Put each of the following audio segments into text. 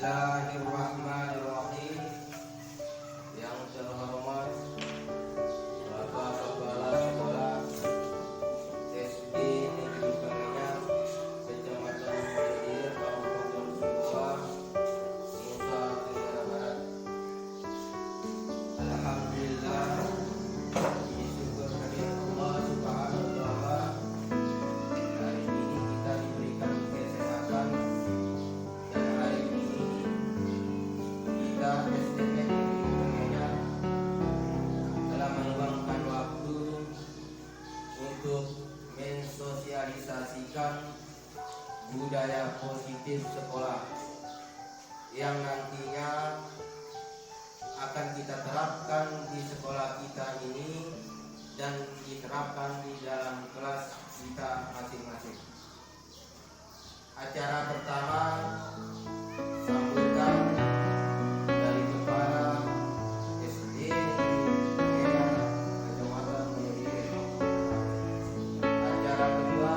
Bismillahirrahmanirrahim. Yang terhormat Bapak Kepala Sekolah SD Negeri Pengenyar, Kecamatan Mujair, Kabupaten Sumbawa, Nusa Tenggara Barat. Alhamdulillah, puji syukur kehadirat Allah Subhanahu wa Ta'ala. Hari ini kita diberikan kesehatan. SDN Pengenyar telah meluangkan waktu untuk mensosialisasikan budaya positif sekolah yang nantinya akan kita terapkan di sekolah kita ini dan diterapkan di dalam kelas kita masing-masing. Acara pertama sambutan dari Kepala SD Pengenyar, Kecamatan Mujair. Acara kedua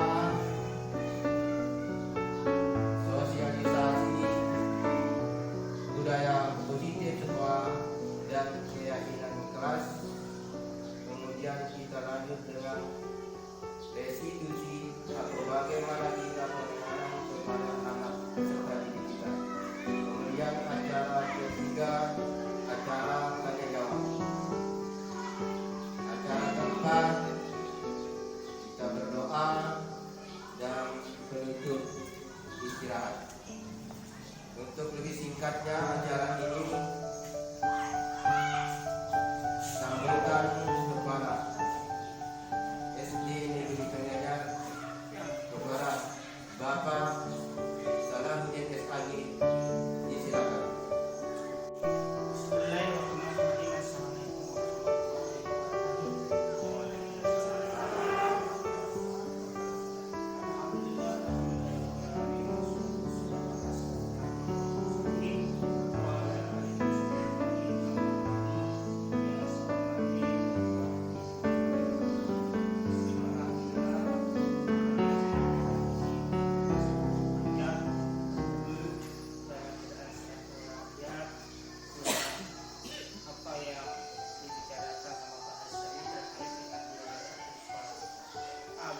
sosialisasi budaya positif sekolah dan keyakinan kelas. Kemudian kita lanjut dengan restitusi atau bagaimana kita mengenang kepada anak peserta didik kita. Kemudian acara ketiga, acara tanya jawab. Acara keempat, kita berdoa dan penutup istirahat. Untuk lebih singkatnya acara ini, sambutan kepala SD Negeri Pengenyar kepada Bapak Salahuddin SAG. Disilakan.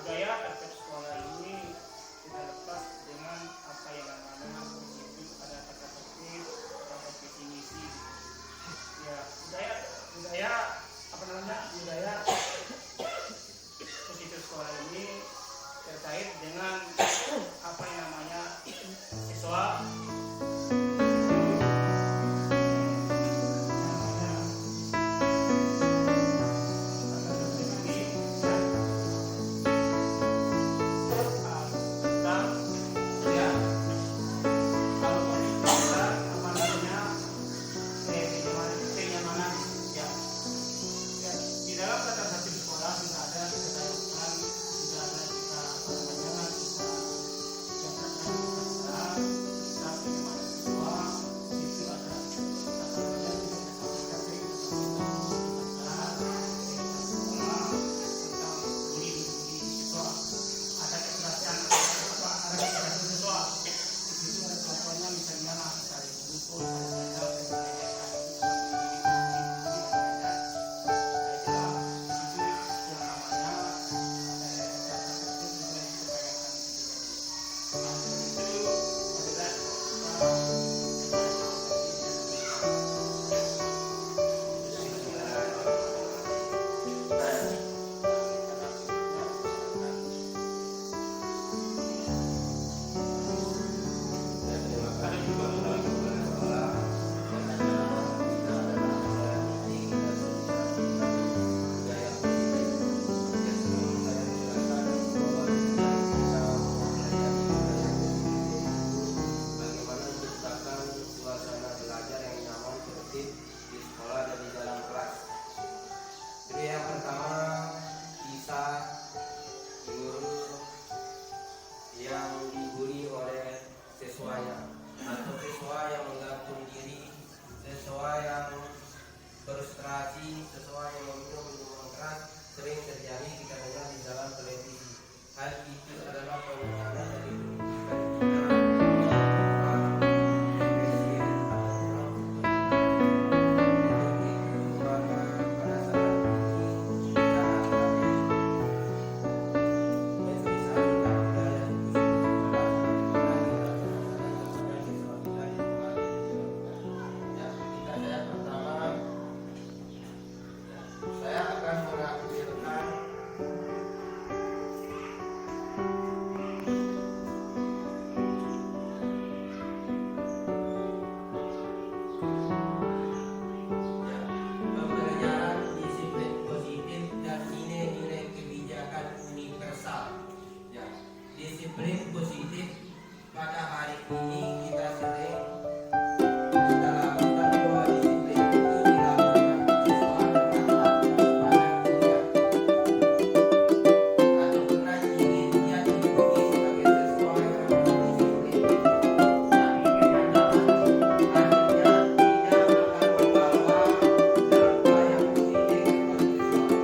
Budaya terhadap sekolah ini tidak lepas dengan apa yang namanya positif, ada kata tertib, ada visi misi. Ya, budaya positif sekolah ini terkait dengan apa yang namanya siswa frustrasi, sesuai yang meminum minuman keras sering terjadi kita dengar di dalam televisi. Hal itu adalah penekanan dari pendidikan kita disiplin positif pada hari ini kita sering kita lakukan bahwa disiplin itu dilakukan siswa pada kuliah atau pernah ingin dia diikuti sebagai siswa yang berdisiplin, tapi kenyataan akhirnya tidak akan membawa dampak yang positif bagi siswa.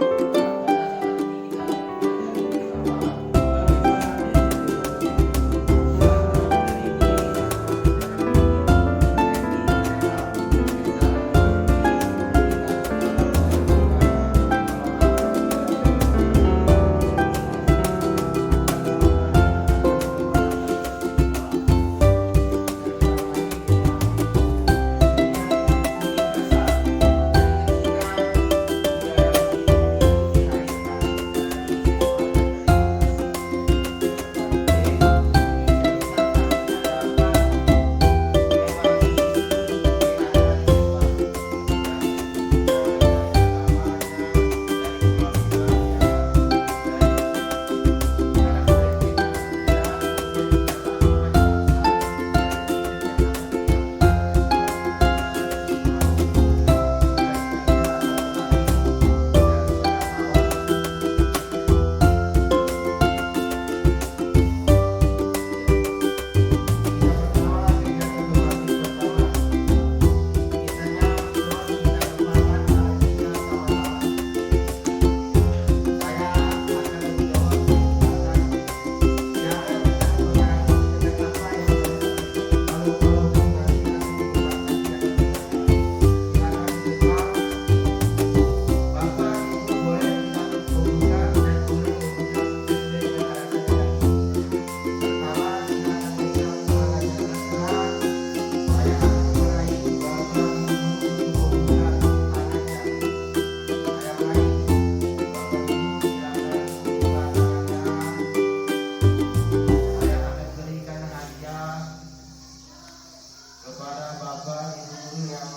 Kepada Bapak Ibu guru yang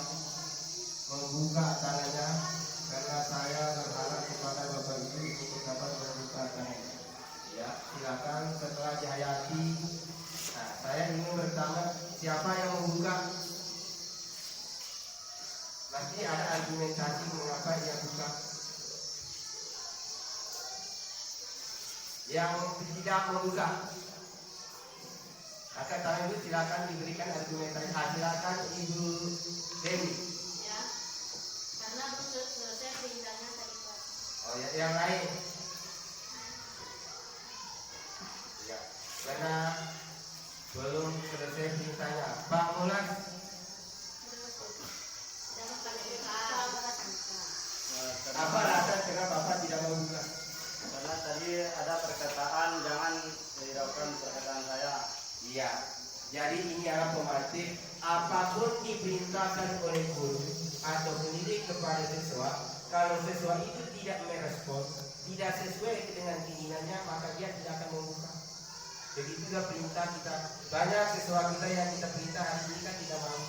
membuka acaranya, karena saya berharap kepada Bapak Ibu untuk dapat membuka acaranya. Ya, silakan setelah dihayati. Nah, saya ingin bertanya, siapa yang membuka? Pasti ada argumentasi mengapa ia buka. Yang tidak membuka, maka tangan itu silakan diberikan argumentasi. Silakan Ibu Dewi. Ya, karena belum selesai perintahnya tadi Pak. Oh ya, yang lain. Ya, karena belum selesai perintahnya. Pak Mulas. Apa alasan kenapa Bapak tidak membuka? Karena tadi ada perkataan jangan menghiraukan perkataan saya. Iya. Jadi ini adalah pemantik. Apapun diperintahkan oleh guru atau pendidik kepada siswa, kalau siswa itu tidak merespon, tidak sesuai dengan keinginannya, maka dia tidak akan membuka. Begitu juga perintah kita. Banyak siswa kita yang kita perintah hari ini kan tidak mau,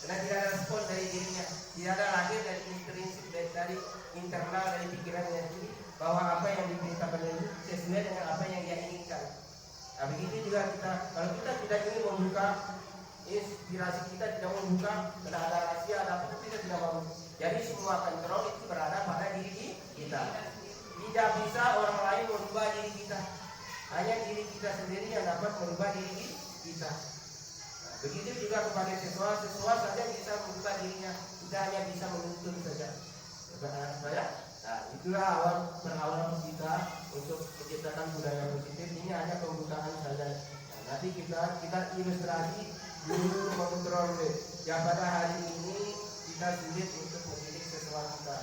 karena tidak ada respon dari dirinya, tidak ada lahir dari intrinsik dari internal dari pikirannya sendiri bahwa apa yang diperintahkan itu sesuai dengan apa yang dia inginkan. Nah, begitu juga kita, kalau kita tidak ingin membuka inspirasi, kita tidak membuka, karena ada rahasia, ada apa, kita tidak mau. Jadi semua kontrol itu berada pada diri kita. Tidak bisa orang lain merubah diri kita, hanya diri kita sendiri yang dapat merubah diri kita. Nah, begitu juga kepada siswa saja bisa merubah dirinya, kita hanya bisa menuntun saja. Saya, nah itulah awal perawalan kita untuk menciptakan budaya positif. Ini hanya pembukaan saja. Nah, nanti kita ilustrasi dulu mengontrol yang pada hari ini kita sulit untuk mendidik siswa kita.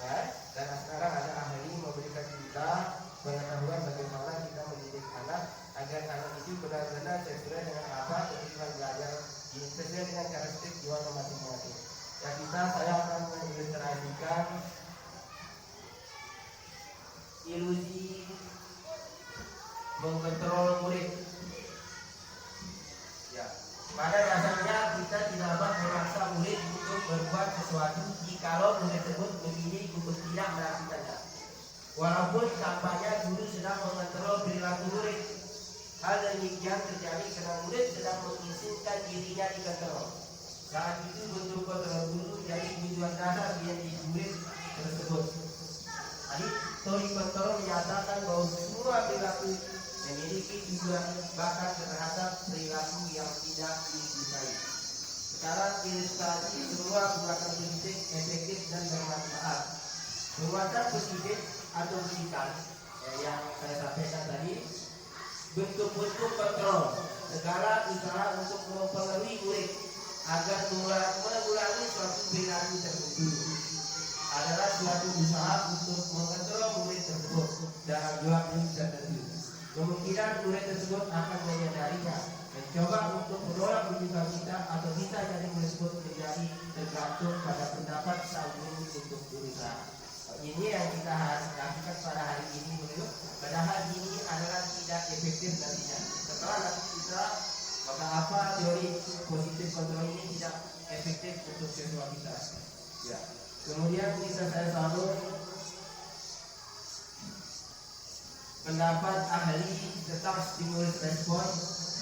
Nah, dan sekarang ada ahli memberikan kita pengetahuan bagaimana kita mendidik anak agar anak itu benar-benar sesuai dengan apa kebutuhan belajar, sesuai dengan karakteristik jiwa masing-masing. Ya, saya akan mengilustrasikan ilusi mengontrol murid. Ya, pada dasarnya kita tidak dapat memaksa murid untuk berbuat sesuatu jikalau murid tersebut memilih untuk tidak melakukannya. Walaupun tampaknya guru sedang mengontrol perilaku murid, Hal demikian terjadi karena murid sedang mengizinkan dirinya dikontrol. Saat itu bentuk kontrol guru jadi tujuan dasar yang murid tersebut. Jadi teori kontrol menyatakan bahwa semua perilaku memiliki tujuan bahkan terhadap perilaku yang tidak disukai. Sekarang ilustrasi semua perbuatan positif, efektif dan bermanfaat. Perbuatan positif atau bisikan yang saya sampaikan tadi, bentuk-bentuk kontrol segala usaha untuk mempengaruhi murid agar mengulangi suatu perilaku tertentu adalah suatu usaha untuk mengontrol murid tersebut dalam waktu tertentu. Kemungkinan murid tersebut akan menyadarinya, mencoba untuk menolak rujukan kita atau bisa jadi murid tersebut menjadi tergantung pada pendapat sang guru untuk berusaha. Ini yang kita harus lakukan pada hari ini menurut. Padahal ini adalah tidak efektif nantinya. Setelah nanti kita maka apa teori positif kontrol ini tidak efektif untuk siswa kita. Ya. Kemudian bisa saya sambung pendapat ahli tentang stimulus respon.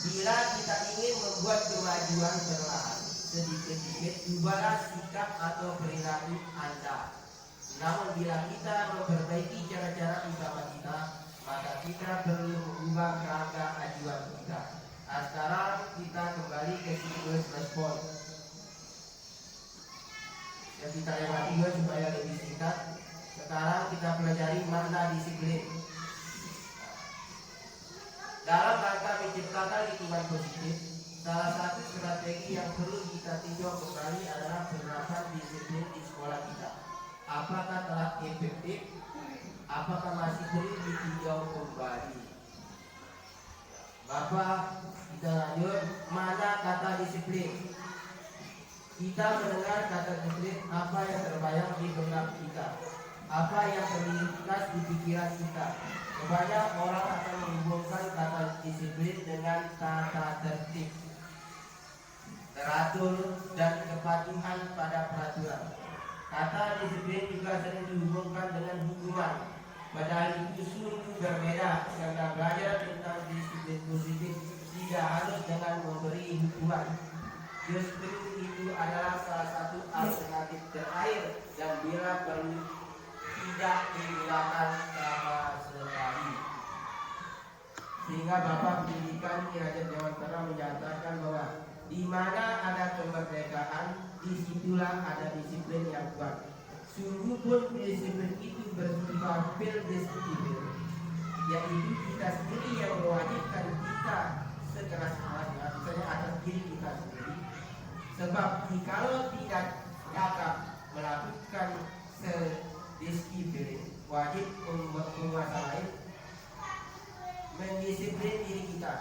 Bila kita ingin membuat kemajuan perlahan, sedikit-sedikit ubahlah sikap atau perilaku Anda. Namun bila kita memperbaiki cara-cara usaha kita, maka kita perlu mengubah kerangka ajuan kita. Sekarang kita kembali ke stimulus respon. Yang kita lewati juga supaya lebih singkat. Sekarang kita pelajari makna disiplin. Dalam rangka menciptakan lingkungan positif, salah satu strategi yang perlu kita tinjau kembali adalah penerapan disiplin di sekolah kita. Apakah telah efektif? Apakah masih perlu ditinjau kembali? Bapak, kita lanjut. Mana kata disiplin? Kita mendengar kata disiplin, apa yang terbayang di benak kita? Apa yang terlintas di pikiran kita? Banyak orang akan menghubungkan kata disiplin dengan tata tertib, teratur, dan kepatuhan pada peraturan. Kata disiplin juga sering dihubungkan dengan hukuman. Padahal itu sungguh berbeda, karena belajar tentang disiplin positif tidak harus dengan memberi hukuman. Justru itu adalah salah satu alternatif terakhir dan bila perlu tidak digunakan sama sekali. Sehingga Bapak Pendidikan Raja Dewantara menyatakan bahwa di mana ada kemerdekaan, disitulah ada disiplin yang kuat. Sungguh pun disiplin itu bersifat fildestruktif, yaitu kita sendiri yang mewajibkan kita sekeras-kerasnya, misalnya atas diri kita sendiri. Sebab jikalau tidak dapat melakukan disiplin, wajib penguasa lain mendisiplin diri kita,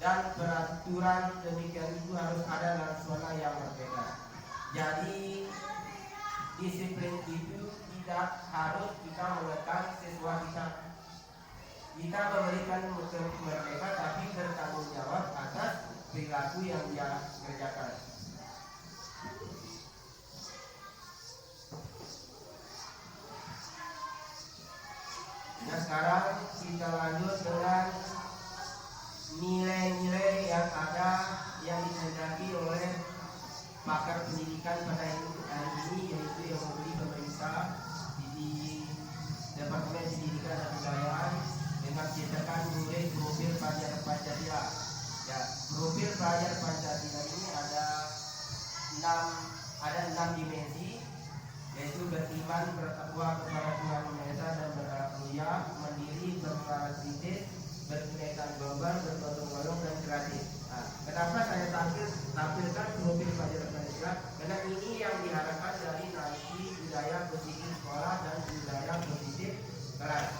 dan peraturan demikian itu harus ada dalam zona yang berbeda. Jadi disiplin itu tidak harus kita mengekang siswa kita. Kita memberikan mereka tapi bertanggung jawab atas perilaku yang dia kerjakan. Nah sekarang kita lanjut dengan nilai-nilai yang ada yang dikehendaki oleh pakar pendidikan pada hari ini, yaitu yang memberi pemerintah di Departemen Pendidikan dan Kebudayaan dengan menciptakan murid profil pelajar Pancasila. Ya, profil pelajar Pancasila ini ada 6 dimensi, yaitu beriman, bertakwa kepada Tuhan Yang Maha Esa dan berakhlak mulia, mandiri, bermoral kritis, berkegiatan global, bergotong royong dan kreatif. Nah, kenapa saya tampilkan profil pelajar Pancasila? Karena ini yang diharapkan dari nanti budaya positif sekolah dan budaya positif kelas.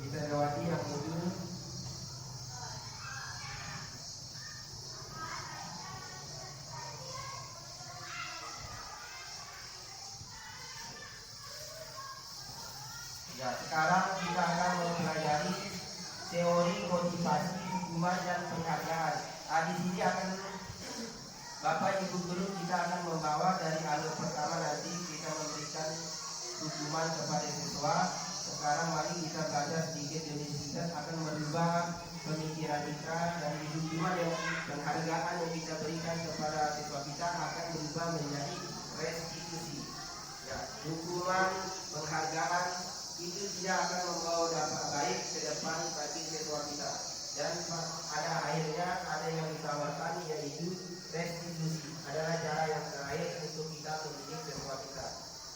Kita lewati yang modul. Ya, sekarang kita akan mempelajari teori motivasi, hukuman dan penghargaan. Di sini akan Bapak Ibu guru kita akan membawa dari alur pertama, nanti kita memberikan hukuman kepada siswa. sekarang mari kita belajar sedikit demi sedikit akan merubah pemikiran kita dan hubungan yang penghargaan yang kita berikan kepada siswa kita akan berubah menjadi restitusi. Ya, hukuman penghargaan itu tidak akan membawa dampak baik ke depan bagi siswa kita. Dan ada akhirnya ada yang ditawarkan yaitu restitusi adalah cara yang terakhir untuk kita mendidik siswa kita.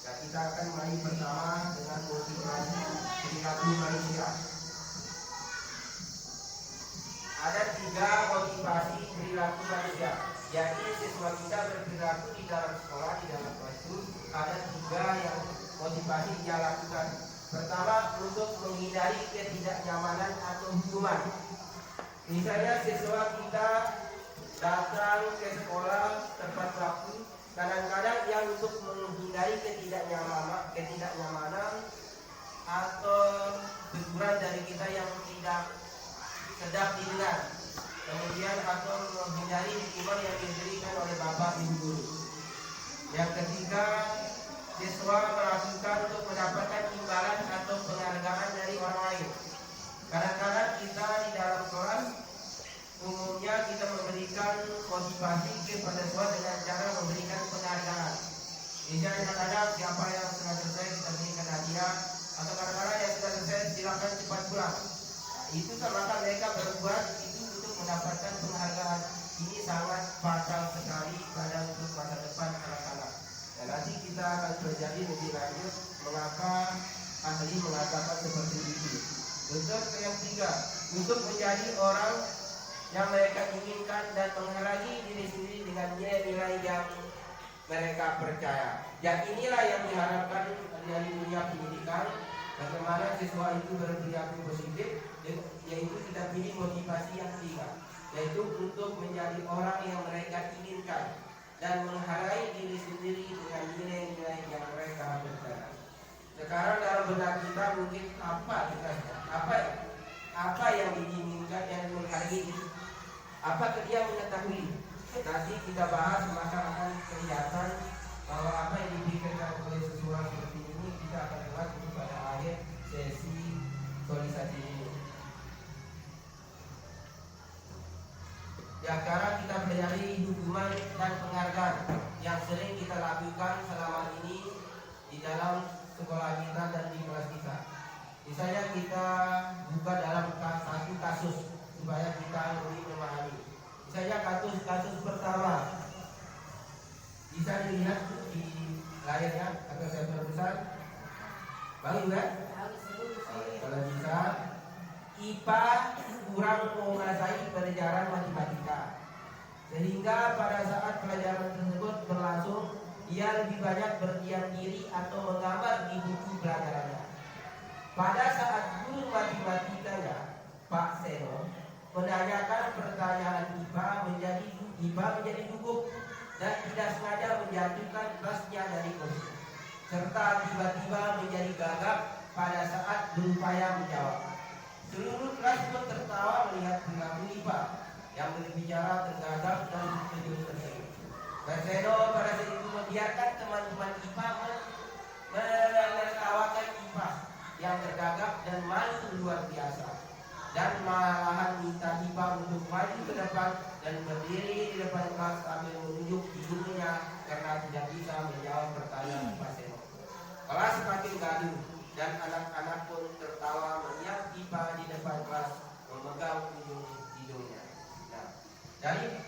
Ya, kita akan mulai pertama dengan motivasi perilaku manusia. Ada 3 motivasi perilaku manusia. Jadi siswa kita berperilaku di dalam sekolah, di dalam kelas itu ada 3 yang motivasi dia lakukan. Pertama, untuk menghindari ketidaknyamanan atau hukuman. Misalnya siswa kita datang ke sekolah tepat waktu, kadang-kadang yang untuk menghindari ketidaknyamanan atau teguran dari kita yang tidak sedap didengar, kemudian atau menghindari hukuman yang diberikan oleh bapak ibu guru. Yang ketiga, siswa melakukan untuk mendapatkan imbalan atau penghargaan dari orang lain. Kadang-kadang kita di dalam kelas umumnya kita memberikan motivasi kepada siswa dengan cara memberikan penghargaan. Misalnya kadang-kadang siapa yang sudah selesai kita berikan hadiah, atau kadang-kadang yang sudah selesai silakan cepat pulang. Itu maka mereka berbuat itu untuk mendapatkan penghargaan. Ini sangat fatal sekali pada untuk masa depan anak-anak. Dan nanti kita akan pelajari lebih lanjut mengapa ahli mengatakan seperti itu. Untuk yang ketiga, untuk menjadi orang yang mereka inginkan dan menghargai diri sendiri dengan nilai-nilai yang mereka percaya. Dan inilah yang diharapkan dari dunia pendidikan. Bagaimana siswa itu berperilaku positif, yaitu kita pilih motivasi yang ketiga, yaitu untuk menjadi orang yang mereka inginkan dan menghargai diri sendiri dengan nilai-nilai yang mereka percaya. Sekarang dalam benak kita mungkin apa yang diinginkan dan menghargai itu, apakah dia mengetahui? Nanti kita bahas maka akan kelihatan bahwa apa yang dipikirkan oleh seseorang seperti ini kita akan bahas pada akhir sesi sosialisasi ini. Ya, sekarang kita pelajari hukuman dan penghargaan yang sering kita lakukan selama ini di dalam sekolah kita dan di kelas kita. Misalnya kita buka dalam satu kasus supaya kita lebih memahami. Misalnya kasus pertama bisa dilihat di layarnya atau saya terbesar. Bagus kan? Kalau bisa, IPA kurang menguasai pelajaran matematika, sehingga pada saat pelajaran tersebut berlangsung, ia lebih banyak berdiam diri atau menggambar di buku pelajarannya. Pada saat guru matematikanya, Pak Seno, menanyakan pertanyaan IPA menjadi gugup dan tidak sengaja menjatuhkan tasnya dari kursi, serta tiba-tiba menjadi gagap pada saat berupaya menjawab. Seluruh kelas pun tertawa melihat perilaku IPA yang berbicara tergagap dan terkejut tersebut. Pak Seno pada saat itu membiarkan teman-teman IPA menertawakan IPA yang tergagap dan malu luar biasa, dan malahan minta IPA untuk maju ke depan dan berdiri di depan kelas sambil menunjuk hidungnya karena tidak bisa menjawab pertanyaan Pak Seno. Kelas semakin gaduh dan anak-anak pun tertawa melihat IPA di depan kelas memegang ujung hidungnya. Nah,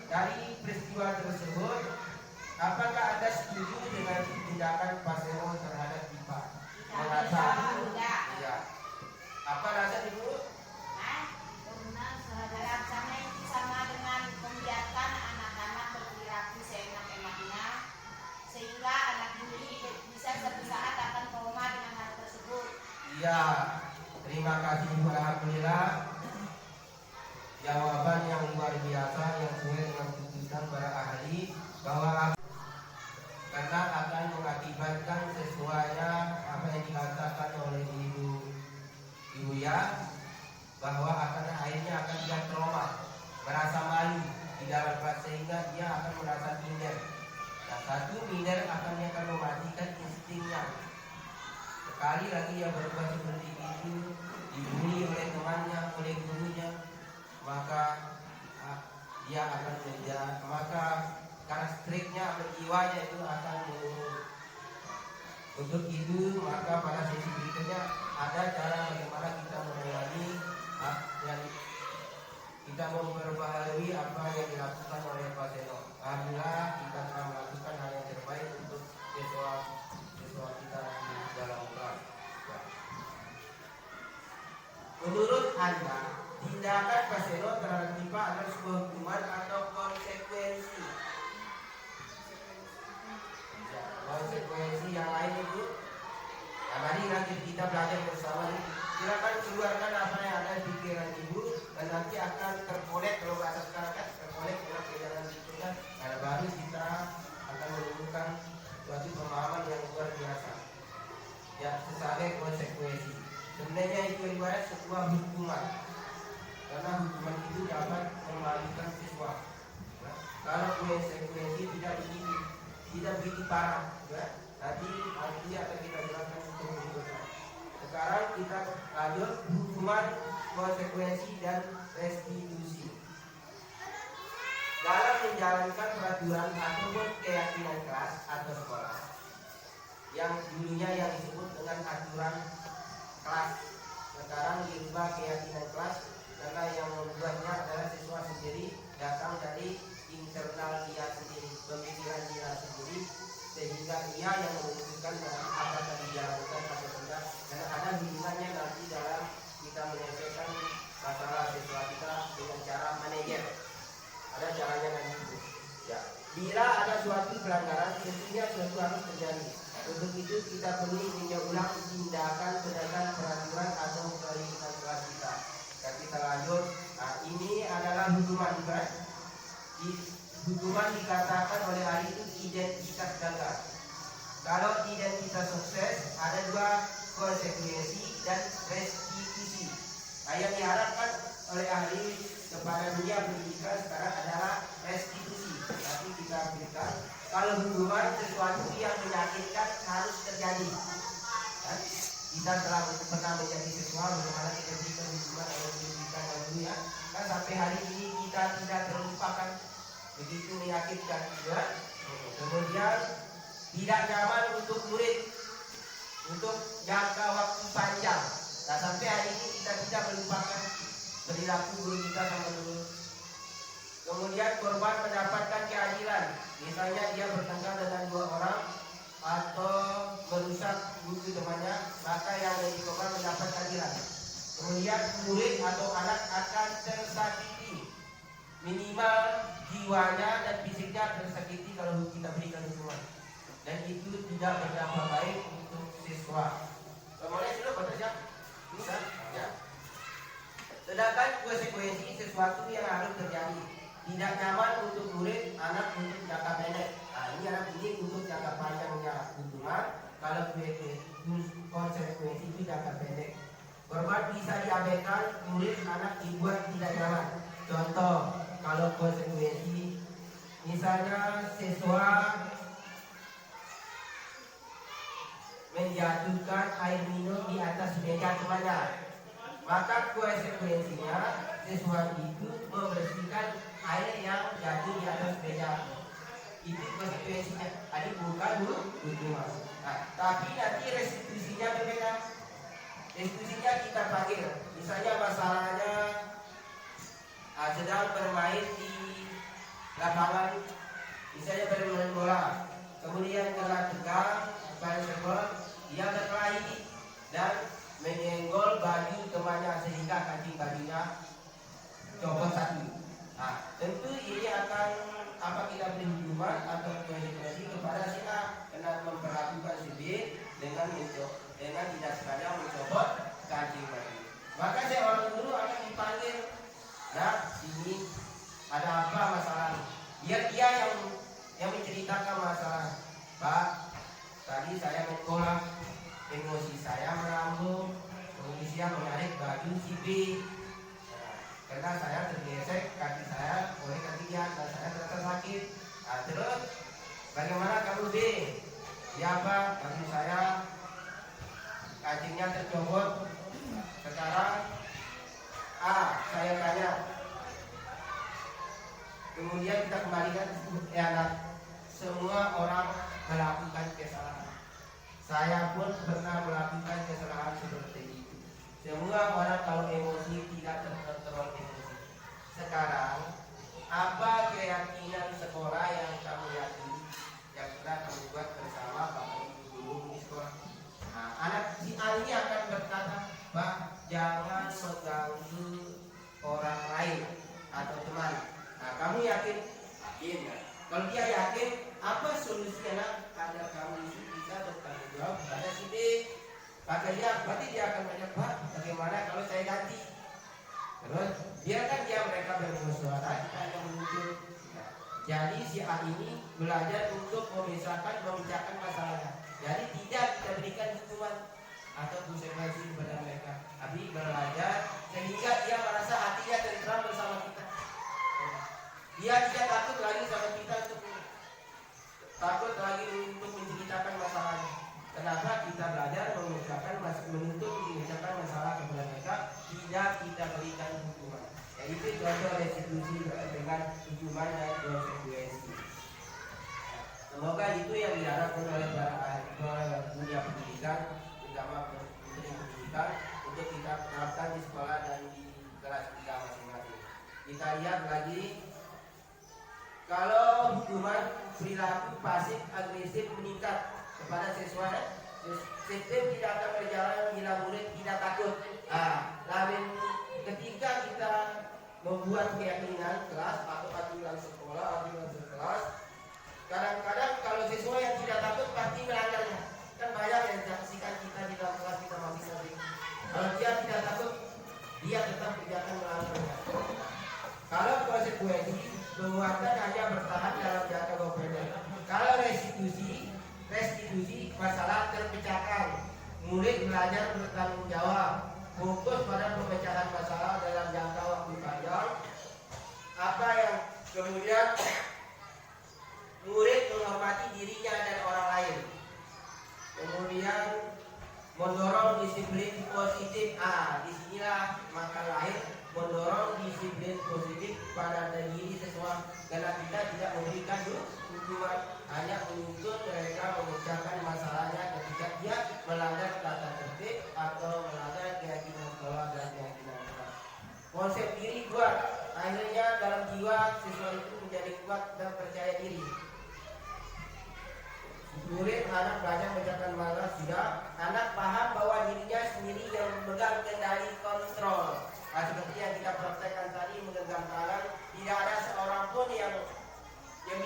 dari peristiwa tersebut, apakah Anda setuju dengan tindakan Pak Seno terhadap IPA? Merasa? Ya. Apa rasa Ibu? Dalam sana itu sama dengan membiarkan anak-anak berperilaku seenak-enaknya, sehingga anak ini bisa suatu saat akan trauma dengan hal tersebut. Iya, terima kasih Ibu. Alhamdulillah, jawaban yang luar biasa yang sesuai dengan putusan para ahli bahwa karena akan mengakibatkan sesuainya apa yang dikatakan oleh Ibu ya, bahwa akhirnya akan dia trauma, merasa malu di dalam kelas sehingga dia akan merasa minder. Nah, satu minder akan mematikan instingnya. sekali lagi ia berbuat seperti itu, dibully oleh temannya, oleh gurunya, maka dia akan maka karakteristiknya atau jiwanya itu akan menurun. Untuk itu maka pada sesi berikutnya ada cara bagaimana kita mengulangi yang kita memperbaharui apa yang dilakukan oleh Pak Seno. Alhamdulillah kita telah melakukan hal yang terbaik untuk siswa kita di dalam kelas. Menurut Anda, tindakan Pak Seno terhadap MIPA adalah sebuah hukuman atau konsekuensi? Ya, konsekuensi yang lain itu. Nah, mari nanti kita belajar bersama nih. Silakan keluarkan apa yang ada di pikiran ibu dan nanti akan terkolek kalau bahasa sekarang kan terkolek dalam perjalanan berikutnya. Karena baru kita akan menemukan suatu pemahaman yang luar biasa. Ya, sebagai konsekuensi. Sebenarnya itu ibarat sebuah hukuman. Karena hukuman itu dapat memalukan siswa. Nah, kalau konsekuensi tidak begitu parah, ya. Nanti akan kita jelaskan untuk berikutnya. Sekarang kita lanjut hukuman, konsekuensi dan restitusi. Dalam menjalankan peraturan ataupun keyakinan kelas atau sekolah, yang dulunya yang disebut dengan aturan kelas, sekarang diubah keyakinan kelas karena yang membuatnya adalah siswa sendiri, datang dari internal dia sendiri, pemikiran dia sendiri, sehingga ia yang menentukan apakah dijalankan atau tidak. Karena ada hubungannya nanti dalam kita menyelesaikan masalah siswa kita dengan cara manajer. Ada caranya nanti itu. Ya. Bila ada suatu pelanggaran, tentunya suatu harus terjadi. Untuk itu kita perlu meninjau ulang tindakan berdasarkan peraturan atau perintah kelas kita. Dan kita lanjut. Nah, ini adalah hukuman berat. Hukuman dikatakan oleh ahli itu identitas gagal. Kalau identitas sukses, ada dua, konsekuensi dan restitusi. Nah, yang diharapkan oleh ahli kepada dunia pendidikan sekarang adalah restitusi. Tapi kita berikan kalau hukuman sesuatu yang menyakitkan harus terjadi. Dan kita telah pernah menjadi siswa bagaimana kita berikan hukuman oleh pendidikan yang dulu ya. Kan sampai hari ini kita tidak terlupakan, begitu menyakitkan juga. Kemudian tidak nyaman untuk murid untuk jangka waktu panjang. Nah, sampai hari ini kita tidak melupakan perilaku guru kita sama dulu. Kemudian korban mendapatkan keadilan, misalnya dia bertengkar dengan dua orang atau merusak buku temannya, maka yang menjadi korban mendapat keadilan. Kemudian murid atau anak akan tersakiti, minimal jiwanya dan fisiknya tersakiti kalau kita berikan hukuman, dan itu tidak berdampak baik untuk siswa. Kemudian sudah bekerja bisa ya. Sedangkan konsekuensi sesuatu yang harus terjadi, tidak nyaman untuk murid, anak untuk jangka pendek. Nah, ini anak ini untuk jangka panjangnya hukuman. Kalau konsekuensi itu jangka pendek, korban bisa diabaikan, murid anak dibuat tidak nyaman. Contoh, kalau konsekuensi, misalnya siswa menjatuhkan air minum di atas meja temannya, maka konsekuensinya siswa itu membersihkan air yang jatuh di atas meja. Itu konsekuensinya. Ini bukan hukuman. Nah, tapi nanti restitusinya berbeda. Restitusinya kita panggil, misalnya masalahnya sedang bermain di lapangan, misalnya bermain bola, kemudian kena tegang, sepak dia berkelahi dan menyenggol baju temannya sehingga kancing bajunya copot satu. Nah, tentu ini akan kita beri hukuman atau konsekuensi kepada si A karena memperlakukan si B dengan tidak sengaja mencopot kancing baju. Maka saya orang guru akan dipanggil. Nah, ini ada apa masalah? Dia yang menceritakan masalah. Pak, tadi saya main bola, emosi saya melambung, kemudian menarik baju si B. Nah, karena saya tergesek kaki saya oleh kaki dia dan saya terasa sakit. Nah, terus bagaimana kamu B? Ya Pak, baju saya kemudian kita kembalikan anak. Semua orang melakukan kesalahan. Saya pun pernah melakukan kesalahan seperti itu. Semua orang kalau emosi tidak terkontrol emosi. Sekarang, apa keyakinan sekolah yang kamu yakini yang pernah kamu buat bersama Bapak Ibu guru di sekolah? Nah, anak si A ini akan berkata, Pak, jangan mengganggu orang lain atau teman. Nah, kamu yakin? Yakin ya? Kalau dia yakin, apa solusi anak agar kamu bisa bertanggung jawab pada si B? Maka dia, berarti dia akan banyak, Pak, bagaimana kalau saya ganti? Terus biarkan dia mereka bermusyawarah, kita hanya menuntut. Jadi si A ini belajar untuk memecahkan masalahnya. Jadi tidak kita berikan hukuman atau konsekuensi kepada mereka, tapi belajar sehingga dia merasa hatinya tentram bersama kita. Dia tidak takut lagi sama kita untuk menceritakan masalahnya. Kenapa kita belajar memecahkan masalah kepada mereka, tidak kita berikan hukuman. Yaitu contoh restitusi dengan hukuman dan konsekuensi. Semoga itu yang diharapkan oleh para dunia pendidikan, terutama menteri pendidikan, untuk kita terapkan di sekolah dan di kelas kita masing-masing. Kita lihat lagi, kalau hukuman perilaku pasif agresif meningkat kepada siswa, sistem tidak akan berjalan bila murid tidak takut. Lalu ketika kita membuat keyakinan kelas atau aturan sekolah, kadang-kadang kalau siswa yang tidak takut pasti melanggarnya. Kan banyak yang saksikan kita di dalam kelas kita masing-masing. Kalau dia tidak takut, dia tetap akan melanggarnya. Kalau konsekuensi, penguatan hanya bertahan dalam jangka pendek. Kalau restitusi masalah terpecahkan. Murid belajar bertanggung jawab, fokus pada pemecahan masalah dalam jangka waktu panjang. Apa yang kemudian murid menghormati dirinya dan orang lain. Kemudian mendorong disiplin positif. Disinilah maka lain mendorong disiplin positif pada diri siswa, karena kita tidak memberikan hukuman, hanya menuntut mereka memecahkan masalahnya ketika dia melanggar tata tertib atau melanggar keyakinan sekolah dan keyakinan kelas. Konsep diri kuat, akhirnya dalam jiwa siswa itu menjadi kuat dan percaya diri. Murid anak belajar memecahkan masalah, sudah anak paham bahwa dirinya sendiri yang memegang kendali kontrol. Seperti yang kita praktekkan tadi, menggenggam tangan, tidak ada seorang pun yang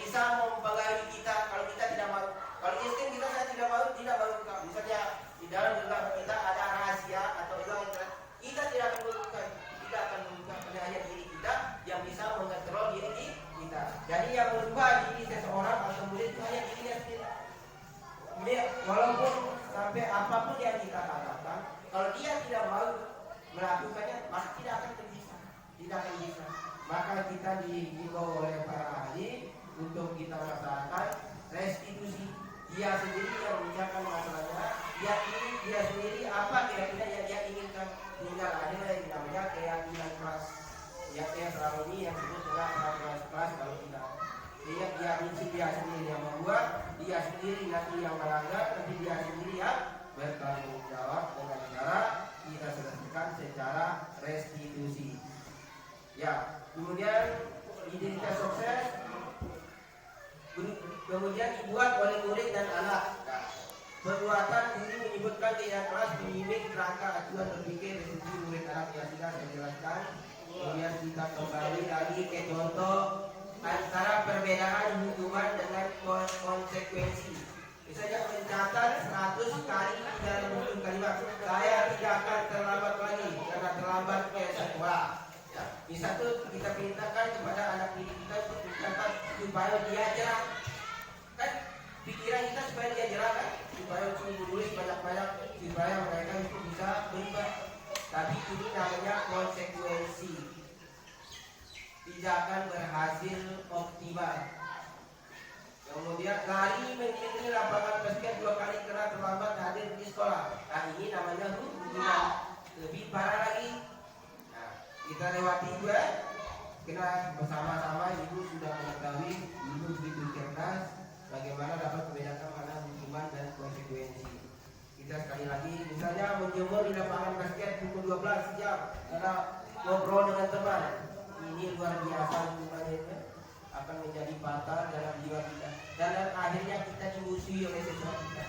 bisa mempengaruhi kita kalau kita tidak mau. Kalau insting kita saya tidak mau. Misalnya di dalam genggam kita ada rahasia atau uang, kita tidak akan membuka, hanya diri kita yang bisa mengontrol diri kita. Jadi yang merubah diri seseorang atau murid itu hanya dirinya sendiri. Walaupun sampai apapun yang kita katakan, kalau dia tidak mau melakukannya, maka tidak akan bisa. Maka kita dihimbau oleh para ahli untuk kita melaksanakan restitusi. Dia sendiri yang menyiapkan masalahnya, dia sendiri apa keyakinan yang dia inginkan. Tinggal ada yang namanya keyakinan kelas. Yang selalu ini yang disebut dengan kelas kalau kita lihat dia sendiri yang membuat, dia sendiri nanti yang melanggar, nanti dia sendiri yang bertanggung jawab dengan cara kita selesaikan secara restitusi. Ya, kemudian identitas sukses kemudian dibuat oleh murid dan anak. Perbuatan ini menyebutkan tidak kelas menyimak kerangka acuan berpikir restitusi murid anak yang sudah saya jelaskan. Kemudian kita kembali lagi ke contoh antara perbedaan hukuman dengan konsekuensi. Misalnya mencatat 100 kali dalam bentuk kalimat, saya tidak akan terlambat lagi karena terlambat ke sekolah. Ya. Bisa tuh kita perintahkan kepada anak didik kita untuk mencatat supaya dia jerah. Kan pikiran kita supaya dia jerah kan, supaya menulis banyak-banyak supaya mereka itu bisa berubah. Tapi ini namanya konsekuensi. Tidak akan berhasil optimal. Kemudian lari mengelilingi lapangan basket 2 kali karena terlambat hadir di sekolah. Nah ini namanya hukuman. Lebih parah lagi. Nah, kita lewati juga. Karena bersama-sama ibu sudah mengetahui, ibu begitu cerdas bagaimana dapat membedakan mana hukuman dan konsekuensi. Kita sekali lagi, misalnya menjemur di lapangan basket pukul 12 jam, karena ngobrol dengan teman, ini luar biasa hukumannya, akan menjadi fatal dalam jiwa kita. Dan akhirnya kita dimusuhi oleh sesama kita.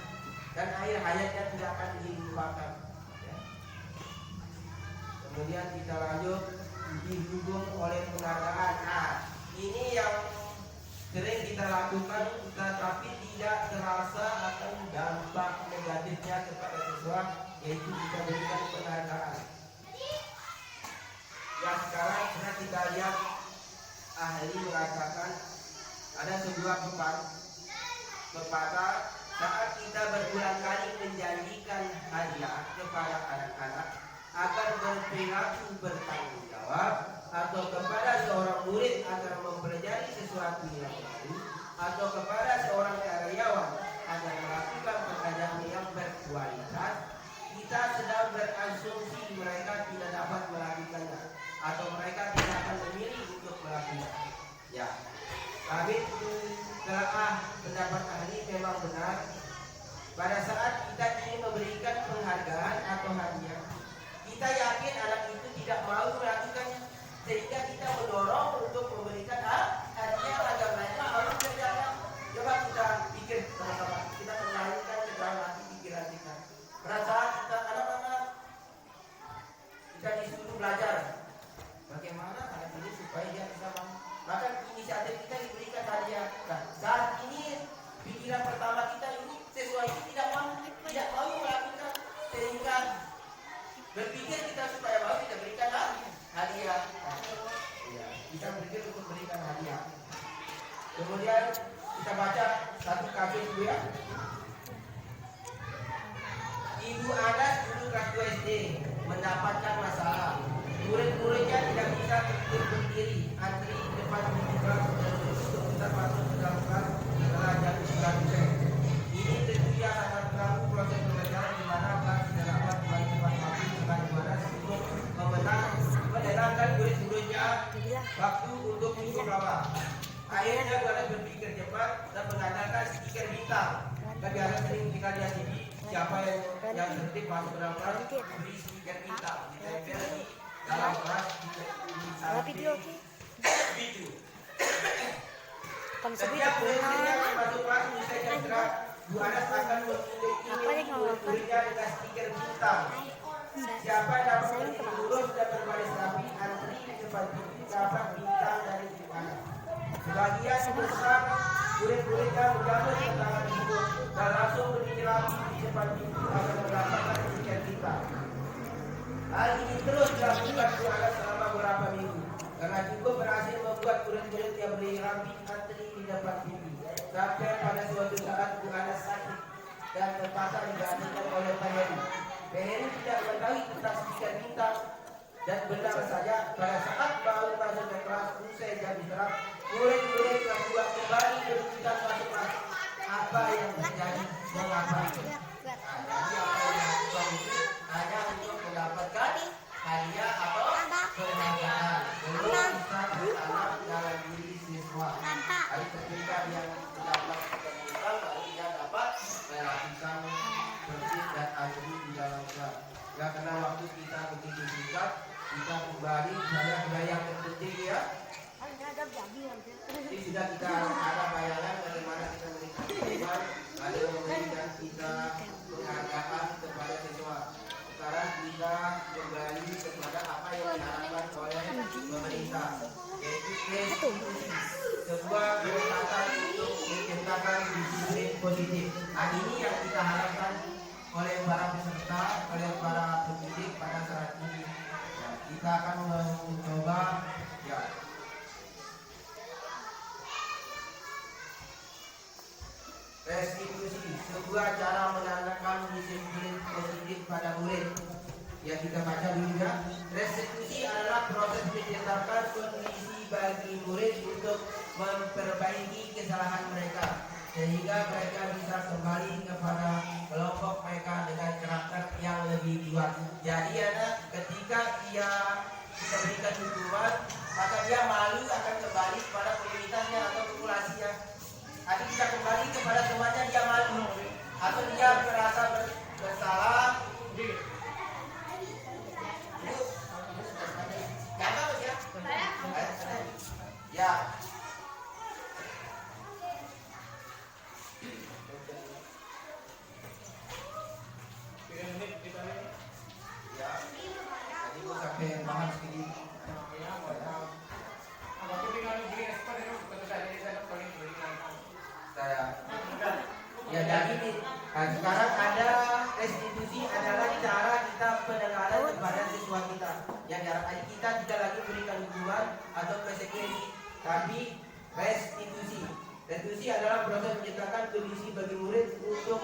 Dan akhir hayatnya tidak akan dilupakan. Ya. Kemudian kita lanjut, didukung oleh penghargaan. Nah, ini yang sering kita lakukan tetapi tidak terasa akan dampak negatifnya kepada siswa, yaitu kita berikan penghargaan. Ya, sekarang kita lihat ahli mengatakan ada sebuah pepatah, saat kita berulang kali menjanjikan hadiah kepada anak-anak agar berperilaku bertanggung jawab, atau kepada seorang murid agar mempelajari sesuatu yang baru, atau kepada seorang karyawan agar melakukan pekerjaan yang berkualitas, kita sedang berasumsi mereka tidak dapat melakukannya, atau mereka tidak akan memilih untuk melakukannya. Ya, kami telah pendapat ahli memang benar. Pada saat kita ingin memberikan penghargaan atau hadiah, kita yakin anak itu tidak mau melakukannya, sehingga kita mendorong untuk memberikan hadiah agar mereka mau mengerjakan. Coba kita pikir sama-sama, kita mengalihkan ke dalam hati pikiran kita. Pada saat kita anak-anak kita disuruh belajar, bagaimana anak ini supaya dia bisa mau, maka inisiatif kita diberikan hadiah. Nah, saat ini pikiran pertama kita ini sesuai tidak mau melakukan, sehingga berpikir kita supaya mau kita berikan hadiah. Ya, kita berpikir untuk berikan hadiah. Kemudian kita baca satu kasus dulu ya. Ibu anak dulu kelas 2 SD mendapatkan masalah. Murid-muridnya tidak bisa berdiri antri di depan pintu kelas untuk kita masuk ke dalam kelas setelah jam 9 sore. Ini tentunya sangat mengganggu proses pembelajaran di mana kelas tidak dapat kembali cepat waktu sebagaimana untuk menenangkan murid-muridnya waktu untuk cukup lama. Akhirnya guru berpikir cepat dan mengandalkan stiker bintang. Bagi anak sering kita lihat ini siapa yang tertib masuk ke dalam kelas beri stiker bintang. Ditempel di dalam kelas di video. Setiap murid-murid yang masuk kelas usai jam istirahat, Bu Anas akan memiliki murid-muridnya dengan stiker bintang. Siapa yang dapat berdiri lurus dan berbaris rapi antri di depan pintu dapat bintang dari Bu Anas. Sebagian besar murid-muridnya menjaga tantangan tersebut dan langsung berdiri rapi di depan pintu agar mendapatkan stiker bintang. Hal ini terus dilakukan Bu Anas selama beberapa minggu, karena cukup berhasil membuat murid-murid yang berdiri rapi antri di depan pintu. Sampai pada suatu saat Bu Anas sakit dan terpaksa digantikan oleh Pak Heri. Pak Heri tidak mengetahui tentang stiker bintang dan benar saja pada saat baru masuk ke kelas usai jam istirahat, murid-murid kelas 2 kembali berebutan masuk kelas. Apa yang terjadi? Mengapa itu? Jadi apa yang dilakukan itu hanya untuk mendapatkan hadiah atau penghargaan. Belum bisa bertanam dalam diri siswa. Jadi ketika dia mendapat bintang, baru dia dapat melakukan bersih dan asli di dalam kelas. Ya, karena waktu kita begitu singkat, kita kembali pada yang terpenting ya. Jadi sudah kita ada bayangan bagaimana kita memberikan dukungan, ada memberikan kita penghargaan kepada siswa. Sekarang kita kembali kepada apa yang diharapkan oleh pemerintah, yaitu restitusi, sebuah pendekatan untuk menciptakan disiplin positif. Nah, ini yang kita harapkan oleh para peserta, oleh para pendidik pada saat ini. Ya, kita akan mencoba ya. Restitusi, sebuah cara menanamkan disiplin positif pada murid. Ya, kita baca dulu ya. Restitusi adalah proses menciptakan kondisi bagi murid untuk memperbaiki kesalahan mereka, sehingga mereka bisa kembali kepada kelompok mereka dengan karakter yang lebih kuat. Jadi anak, ketika kita berikan hukuman, maka dia malu akan kembali kepada komunitasnya atau populasinya. Tapi kita kembali kepada temannya, dia malu atau dia merasa bersalah. Ya. Ya. Tadi gua sampai paham sedikit. Saya. Ya jadi sekarang ada restitusi adalah cara kita penekanan kepada siswa kita. Yang dalam kita tidak lagi berikan hukuman atau persekusi, tapi restitusi. Restitusi adalah proses menciptakan kondisi bagi murid untuk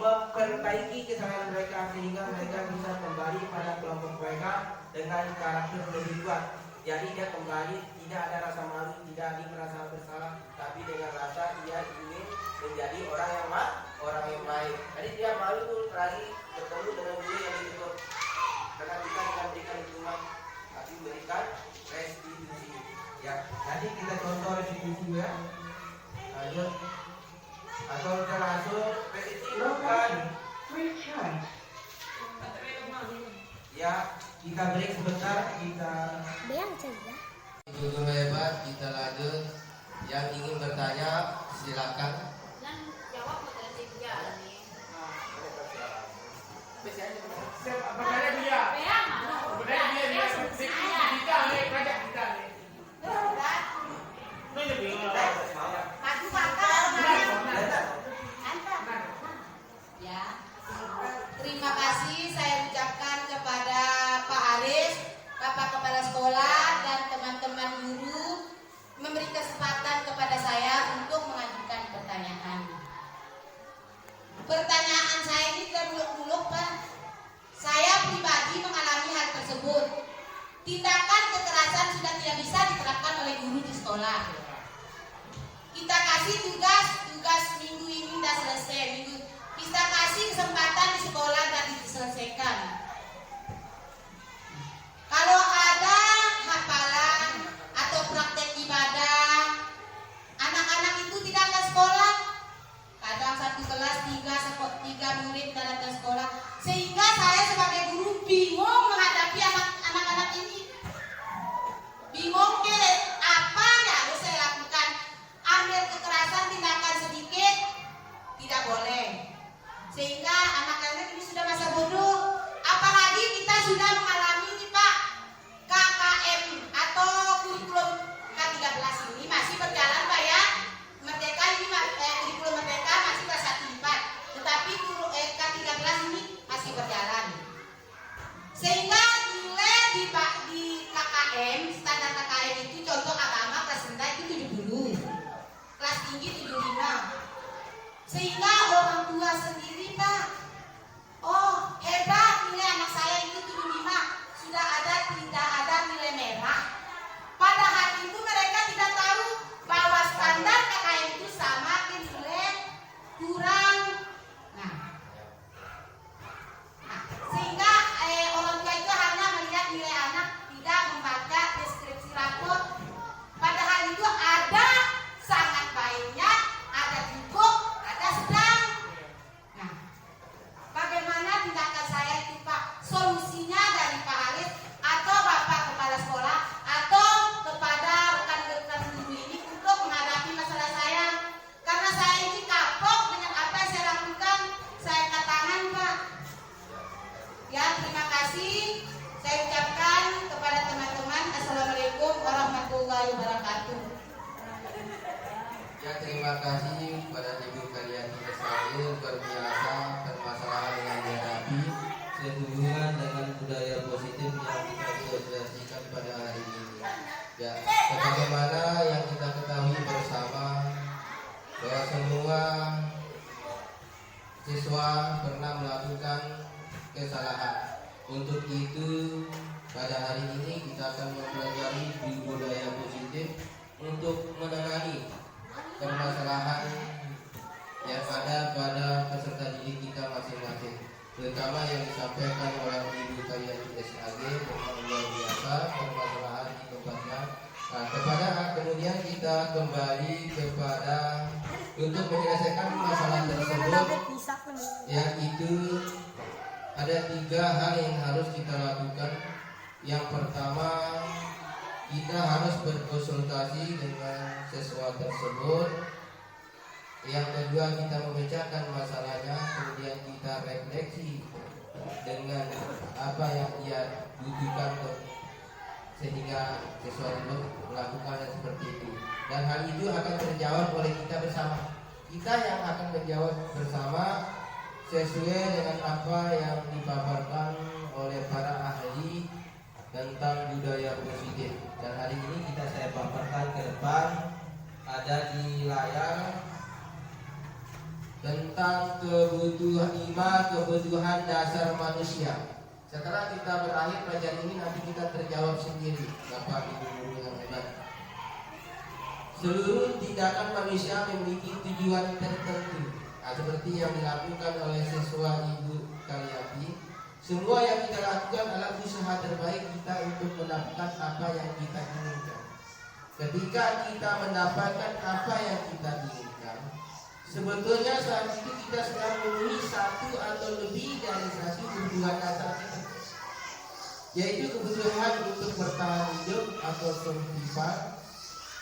memperbaiki kesalahan mereka sehingga mereka bisa kembali pada kelompok mereka dengan karakter lebih kuat. Jadi dia kembali tidak ada rasa malu, tidak lagi merasa bersalah, tapi dengan rasa dia ingin menjadi orang yang baik. Jadi dia malu tuh lagi bertemu dengan guru yang itu, karena kita tidak berikan hukuman, tapi berikan restitusi. Ya, nanti kita contoh restitusi ya. Lanjut. Atau kita langsung restitusi bukan. Ya, kita break sebentar, kita. Guru hebat, kita lanjut. Yang ingin bertanya silakan. Dan jawab potensi dia nih. Bertanya dia. Bea mana? Bertanya dia Bea kita saya. nih, pajak kita nih. Berat. Ini bingung. Maju kakak. Antar. Ya. Terima kasih saya ucapkan kepada Pak Aris, Bapak Kepala Sekolah dan teman-teman guru memberi kesempatan kepada saya untuk mengajukan pertanyaan. Pertanyaan saya ini tidak muluk-muluk, Pak. Saya pribadi mengalami hal tersebut. Tindakan kekerasan sudah tidak bisa diterapkan oleh guru di sekolah. Kita kasih tugas minggu ini sudah selesai. Kita kasih kesempatan di sekolah dan diselesaikan. Kalau ada hafalan atau praktek ibadah, anak-anak itu tidak ke sekolah. Kadang satu kelas tiga murid tidak datang sekolah, sehingga saya sebagai guru bingung menghadapi anak-anak ini. Bingung apa yang harus saya lakukan. Ambil kekerasan tindakan sedikit tidak boleh, sehingga anak-anak ini sudah masa bodoh. Apalagi kita sudah mengalami nih Pak, KKM atau kurikulum K13 ini masih berjalan Pak ya. Merdeka ini kurikulum Merdeka masih kelas 1 4, tetapi K13 ini masih berjalan. Sehingga nilai di KKM, standar KKM itu contoh agama kelas rendah itu 70, kelas tinggi 75. Sehingga orang tua sendiri Pak, oh hebat nilai anak saya itu 75, sudah tidak ada nilai merah. Padahal itu mereka tidak tahu bahwa standar KKM itu sama nilai kurang. Sehingga orang tua itu hanya melihat nilai anak, tidak membaca deskripsi rapor. Padahal itu ada sangat baiknya, ada cukup, ada sedang. Nah, bagaimana tindakan saya itu Pak? Solusinya dari Pak Haris atau Bapak Kepala Sekolah atau kepada rekan-rekan guru ini untuk menghadapi masalah saya. Karena saya ini kapok dengan apa yang saya lakukan. Saya katakan Pak. Ya, terima kasih. Saya ucapkan kepada teman-teman, Assalamualaikum warahmatullahi wabarakatuh. Ya, terima kasih kepada ibu kalian Israel, berbiasa permasalahan yang dihadapi sehubungan dengan budaya positif yang kita sosialisasikan pada hari ini. Ya, sebagaimana yang kita ketahui bersama bahwa semua siswa pernah melakukan kesalahan. Untuk itu pada hari ini kita akan mempelajari budaya positif untuk menangani permasalahan yang ada pada peserta didik kita masing-masing, terutama yang disampaikan oleh ibu kalian di SAG, memang luar biasa permasalahan di tempatnya kemudian kita kembali kepada untuk menyelesaikan masalah tersebut, yaitu ada 3 hal yang harus kita lakukan. Yang pertama, kita harus berkonsultasi dengan siswa tersebut. Yang kedua, kita memecahkan masalahnya, kemudian kita refleksi dengan apa yang dia butuhkan sehingga siswa itu melakukan seperti itu. Dan hal itu akan terjawab oleh kita bersama. Kita yang akan menjawab bersama sesuai dengan apa yang dipaparkan oleh para ahli tentang budaya positif. Dan hari ini saya paparkan ke depan, ada di layar, tentang kebutuhan 5 kebutuhan dasar manusia. Setelah kita berakhir pelajaran ini, nanti kita terjawab sendiri, Bapak Ibu guru yang hebat. Seluruh tindakan manusia memiliki tujuan tertentu. Seperti yang dilakukan oleh siswa Ibu Karyati, semua yang kita lakukan adalah usaha terbaik kita untuk mendapatkan apa yang kita inginkan. Ketika kita mendapatkan apa yang kita inginkan, sebetulnya saat itu kita sedang memenuhi 1 atau lebih dari 1 kebutuhan dasar kita, yaitu kebutuhan untuk bertahan hidup atau survival,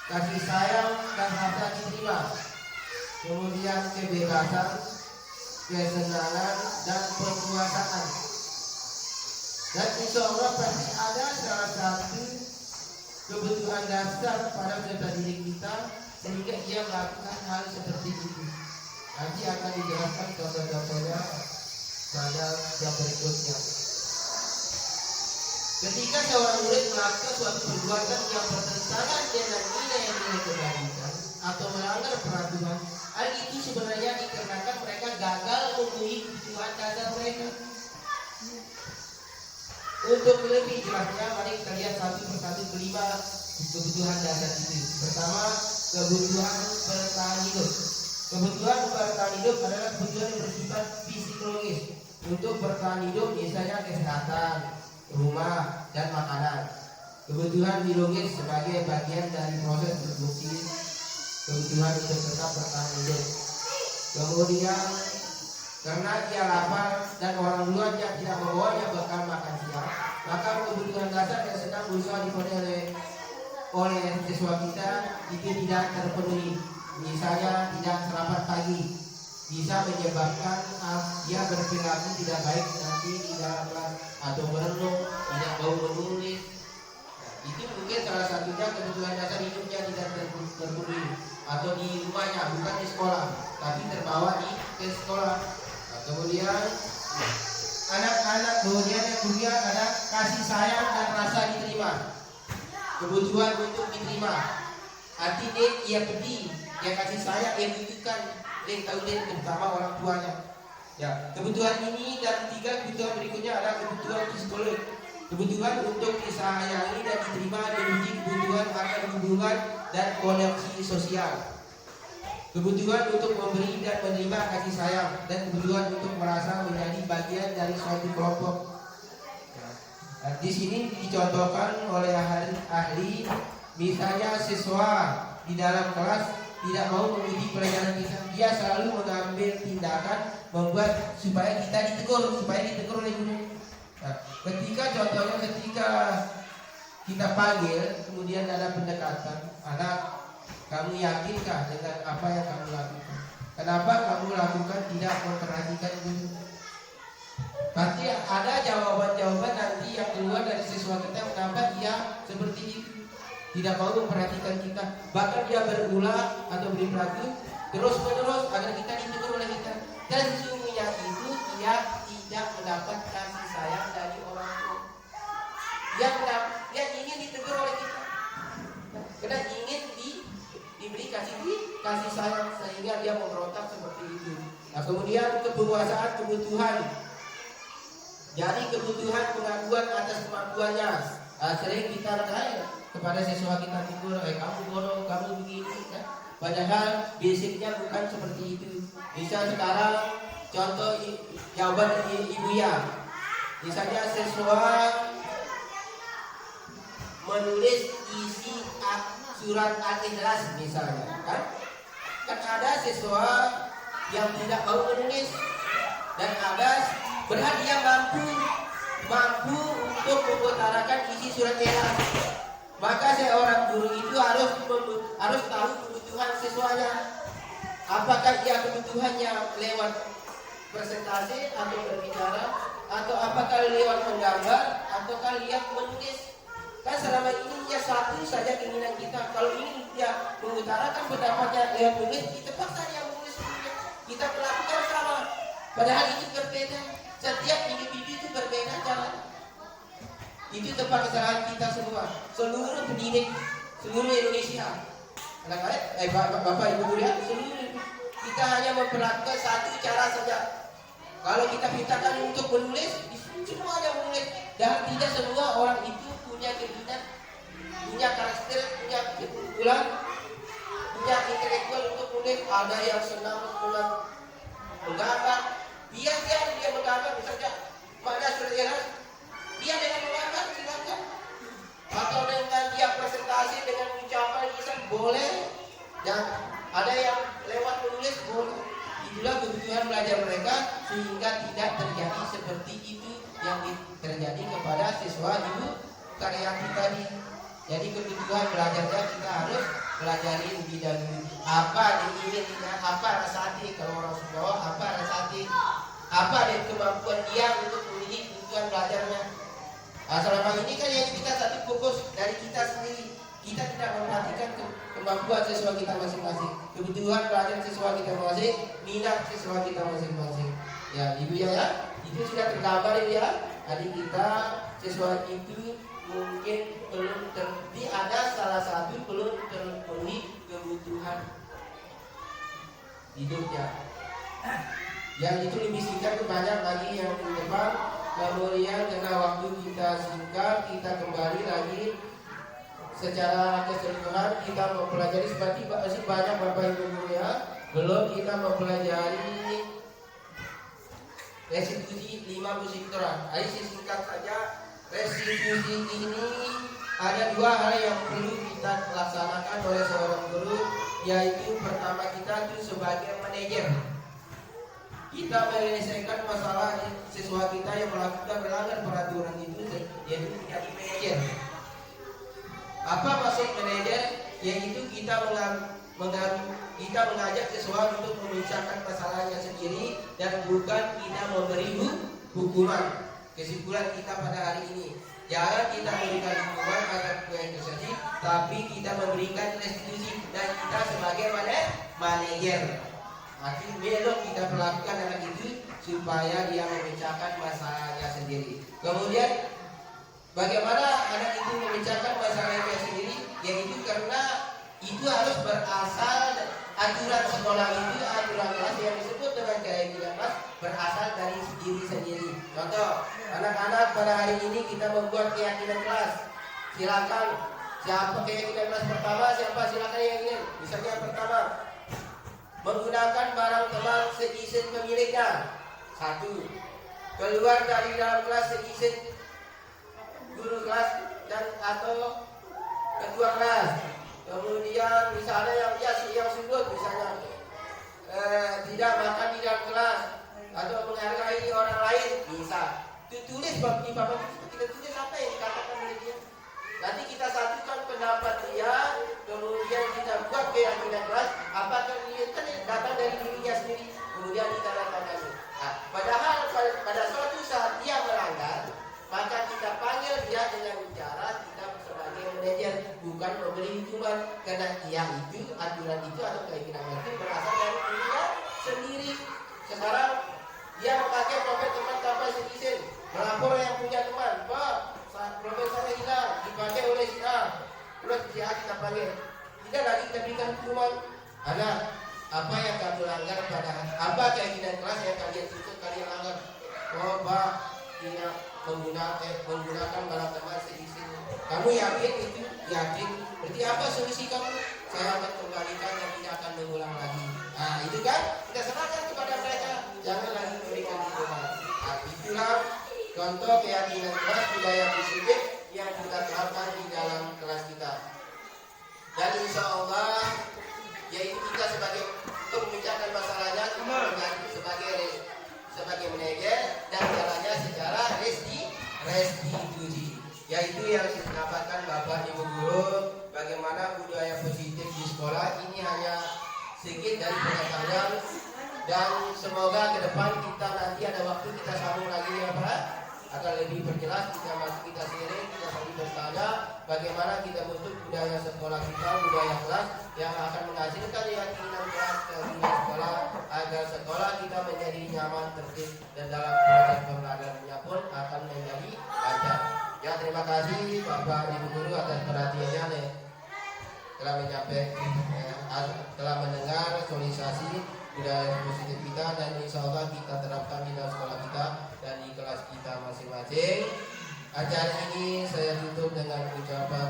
kasih sayang dan rasa diterima, kemudian kebebasan, kesenangan dan penguasaan. Dan insya Allah pasti ada salah satu kebutuhan dasar pada peserta didik kita sehingga dia melakukan hal seperti itu. Nanti akan dijelaskan contoh-contohnya pada yang berikutnya. Ketika seorang murid melakukan suatu perbuatan yang bertentangan dengan nilai-nilai kebajikan atau melanggar peraturan, hal itu sebenarnya dikarenakan mereka gagal memenuhi kebutuhan dasar mereka. Untuk lebih jelasnya, mari kita lihat satu persatu kelima kebutuhan dasar itu. Pertama, kebutuhan bertahan hidup. Kebutuhan bertahan hidup adalah kebutuhan yang bersifat fisiologis. Untuk bertahan hidup misalnya kesehatan, rumah, dan makanan. Kebutuhan biologis sebagai bagian dari proses reproduksi, kebutuhan untuk tetap bertahan hidup. Kemudian karena dia lapar dan orang tuanya tidak membawanya bekal makan siang, maka kebutuhan dasar yang sedang berusaha dipenuhi oleh siswa kita itu tidak terpenuhi. Misalnya tidak sarapan pagi, bisa menyebabkan dia berperilaku tidak baik nanti di dalam kelas atau merenung, tidak mau menulis. Itu mungkin salah satunya kebutuhan dasar hidupnya tidak terpenuhi, atau di rumahnya bukan di sekolah tapi terbawa ke sekolah. Kemudian anak-anak kemudian yang kedua ada kasih sayang dan rasa diterima. Kebutuhan untuk diterima, artinya ia pedih, ia kasih sayang, ia butuhkan, dia tahu dia terutama orang tuanya. Ya, kebutuhan ini dan 3 kebutuhan berikutnya adalah kebutuhan psikologis. Kebutuhan untuk disayangi dan diterima memiliki kebutuhan akan hubungan dan koneksi sosial. Kebutuhan untuk memberi dan menerima kasih sayang, dan kebutuhan untuk merasa menjadi bagian dari suatu kelompok. Nah, di sini dicontohkan oleh ahli, misalnya siswa di dalam kelas tidak mau mengikuti pelajaran kita, dia selalu mengambil tindakan membuat supaya kita ditegur oleh guru. Nah, ketika kita panggil, kemudian ada pendekatan, anak, kamu yakinkah dengan apa yang kamu lakukan? Kenapa kamu lakukan tidak memperhatikan guru? Pasti ada jawaban-jawaban nanti yang keluar dari siswa kita kenapa dia seperti itu, tidak mau memperhatikan kita. Bahkan dia berulang atau berperilaku terus-menerus agar kita ditegur oleh kita. Dan sesungguhnya itu dia tidak mendapat kasih sayang dari orang tua. Dia ingin ditegur oleh kita, karena ingin diberi kasih sayang, sehingga dia memberontak seperti itu. Nah, kemudian kepenguasaan kebutuhan. Jadi kebutuhan pengakuan atas kemampuannya. Sering kita tanya kepada siswa kita, kamu bodoh, kamu begini, kan? Padahal basicnya bukan seperti itu. Bisa sekarang contoh jawaban ibu ya. Misalnya siswa menulis isi surat Al-Ikhlas misalnya, kan ada siswa yang tidak mau menulis dan ada berarti yang mampu untuk mengutarakan isi surat Al-Ikhlas. Maka seorang guru itu harus tahu kebutuhan siswanya. Apakah dia kebutuhannya lewat presentasi atau berbicara, atau apakah lewat menggambar, ataukah lihat menulis. Kan selama ini hanya satu saja keinginan kita. Kalau ingin dia mengutarakan pendapatnya lewat menulis, kita paksa dia menulis. Kita melakukan sama. Padahal itu berbeda. Setiap individu itu berbeda cara. Itu tempat kesalahan kita semua. Seluruh pendidik, seluruh Indonesia. Bapak Ibu guru ya, seluruh kita hanya memperlakukan satu cara saja. Kalau kita mintakan untuk menulis, semuanya menulis. Dan tidak semua orang itu punya keinginan, punya karakter, punya keunggulan, punya intelektual untuk menulis. Ada yang senang menggambar. Dia menggambar misalnya mana sudah dia dengan menggambar silakan. Atau dengan dia presentasi dengan ucapan lisan boleh. Dan ada yang lewat menulis boleh. Itulah kebutuhan belajar mereka sehingga tidak terjadi seperti itu yang terjadi kepada siswa ibu Karyati tadi. Jadi kebutuhan belajarnya kita harus pelajari lebih dahulu. Apa diinginkan, apa rasa hati kalau orang Sunda, apa rasa hati, apa dan kemampuan dia untuk memilih kebutuhan belajarnya. Nah, selama ini kan yang kita satu fokus dari kita sendiri. Kita tidak memperhatikan kemampuan siswa kita masing-masing, kebutuhan belajar siswa kita masing-masing, minat siswa kita masing-masing. Ya, ibu ya, itu sudah tergambar ya. Tadi kita siswa itu mungkin belum ada salah satu belum terpenuhi kebutuhan hidupnya. Yang itu lebih singkat itu banyak lagi yang di depan. Kemudian karena waktu kita singkat, kita kembali lagi secara keseluruhan kita mempelajari seperti masih banyak Bapak Ibu guru ya. Belum kita mempelajari restitusi 5 musim Quran. Ayo singkat saja. Restitusi ini ada 2 hal yang perlu kita laksanakan oleh seorang guru, yaitu pertama kita itu sebagai manajer. Kita menyelesaikan masalah siswa kita yang melakukan melanggar peraturan itu, yaitu menjadi manajer. Apa maksud manajer? Yaitu kita mengajak siswa untuk memecahkan masalahnya sendiri dan bukan kita memberi hukuman. Kesimpulan kita pada hari ini, jangan kita memberikan hukuman agar yang terjadi, tapi kita memberikan restitusi dan kita sebagai manajer. Artinya belok kita perlakukan anak itu supaya dia memecahkan masalahnya sendiri. Kemudian bagaimana anak itu memecahkan masalahnya sendiri? Yaitu karena itu harus berasal aturan sekolah itu, aturan kelas yang disebut dengan keyakinan kelas berasal dari diri sendiri. Contoh, anak-anak pada hari ini kita membuat keyakinan kelas. Silakan, siapa keyakinan kelas pertama? Siapa silakan yang ingin? Misalnya yang pertama, menggunakan barang tebal seizin pemiliknya. 1. Keluar dari dalam kelas seizin guru kelas dan atau ketua kelas. Kemudian misalnya yang sudut misalnya tidak makan di dalam kelas atau menghargai orang lain bisa. Tulis di papan itu kita tulis apa yang dikatakan oleh dia. Nanti kita satukan pendapat dia, kemudian kita buat keyakinan kelas. Apakah dia kan datang dari dirinya sendiri, kemudian kita lakukan. Nah, padahal pada suatu saat dia melanggar, maka kita panggil dia dengan cara kita sebagai manajer, bukan memberi hukuman, karena dia itu aturan itu atau keyakinan itu berasal dari dirinya sendiri. Sekarang dia memakai profil teman tanpa seizin, melapor yang punya teman, Pak, profil saya hilang, dipakai oleh si A, terus si A kita panggil, tidak lagi kita berikan hukuman. Anak, apa yang kamu langgar pada apa keyakinan kelas yang kalian tuntut kalian langgar? Oh Pak, tidak menggunakan barang teman seizin. Kamu yakin itu? Yakin. Berarti apa solusi kamu? Saya akan kembalikan dan tidak akan mengulang lagi. Nah itu kan kita serahkan kepada mereka. Jangan lagi memberikan hukuman. Nah itulah contoh keyakinan kelas budaya disiplin yang kita terapkan di dalam kelas kita. Dan insya Allah yaitu kita sebagai untuk memecahkan masalahnya kita sebagai manajer dan jalannya secara restitusi, yaitu yang didapatkan Bapak Ibu Guru bagaimana budaya positif di sekolah. Ini hanya sedikit dari pengetahuan dan semoga ke depan kita nanti ada waktu kita sambung lagi ya Pak, akan lebih perjelas kita sendiri kita sambil bertanya bagaimana kita bentuk budaya sekolah kita, budaya kelas yang akan menghasilkan keyakinan kelas ke dunia sekolah agar sekolah kita menjadi nyaman, tertib dan dalam proses pembelajarannya pun akan menjadi lancar. Ya, terima kasih Bapak Ibu Guru atas perhatiannya nih, telah mendengar sosialisasi budaya positif kita dan insya Allah kita terapkan di dalam sekolah kita dan di kelas kita masing-masing. Acara ini saya tutup dengan ucapan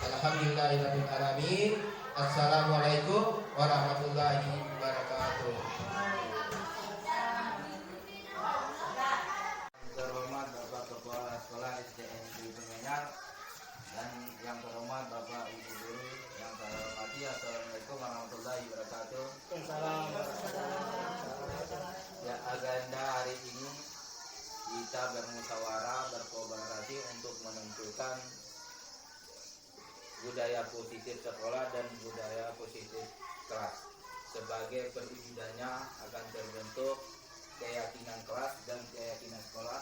Alhamdulillahirrahmanirrahim. Assalamualaikum warahmatullahi wabarakatuh. Terhormat Bapak Kepala Sekolah SDN Negeri Pengenyar dan yang terhormat Bapak Ibu Guru yang saya hormati, Assalamualaikum warahmatullahi wabarakatuh. Ya, agenda hari ini kita bermusyawarah berkolaborasi untuk menentukan budaya positif sekolah dan budaya positif kelas. Sebagai perwujudannya akan terbentuk keyakinan kelas dan keyakinan sekolah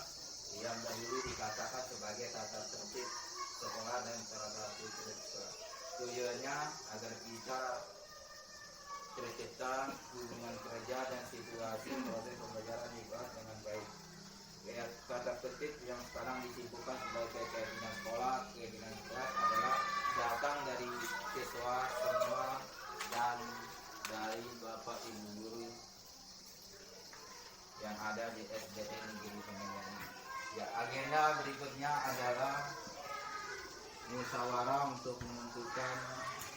yang dahulu dikatakan sebagai tata tertib sekolah dan tata tertib sekolah. Tujuannya agar kita tercipta hubungan kerja dan situasi proses pembelajaran di kelas dengan baik. Tata tertib yang sekarang disimpulkan sebagai keyakinan sekolah, keyakinan kelas adalah datang dari siswa semua dan dari Bapak Ibu Guru yang ada di SDN Negeri Pengenyar. Ya, agenda berikutnya adalah musyawarah untuk menentukan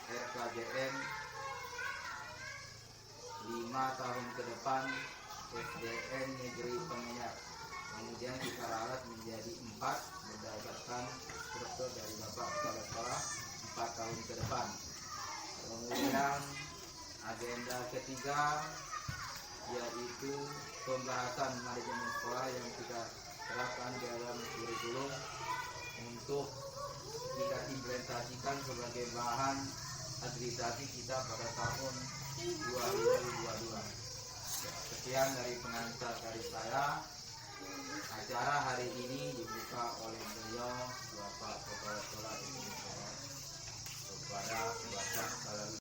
RKJM 5 tahun ke depan SDN Negeri Pengenyar. Kemudian kita ralat menjadi 4 berdasarkan struktur dari Bapak Kepala Sekolah 4 tahun ke depan. Kemudian agenda ketiga yaitu pembahasan manajemen sekolah yang kita terapkan dalam kurikulum untuk kita implementasikan sebagai bahan akreditasi kita pada tahun 2022. Sekian dari pengantar dari saya. Acara hari ini dibuka oleh beliau Bapak Kepala Sekolah Indonesia kepada Bapak Salam.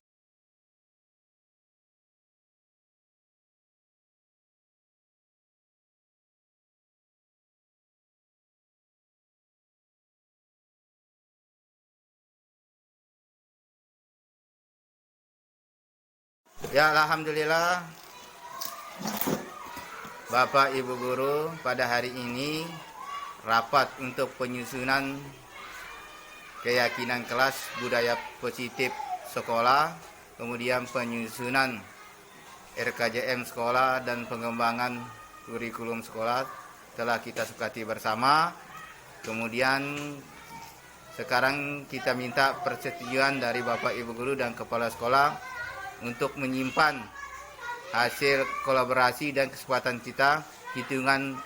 Ya, alhamdulillah Bapak Ibu Guru, pada hari ini rapat untuk penyusunan keyakinan kelas budaya positif sekolah, kemudian penyusunan RKJM sekolah dan pengembangan kurikulum sekolah telah kita sepakati bersama. Kemudian sekarang kita minta persetujuan dari Bapak Ibu Guru dan Kepala Sekolah untuk menyimpan hasil kolaborasi dan kesempatan kita. Hitungan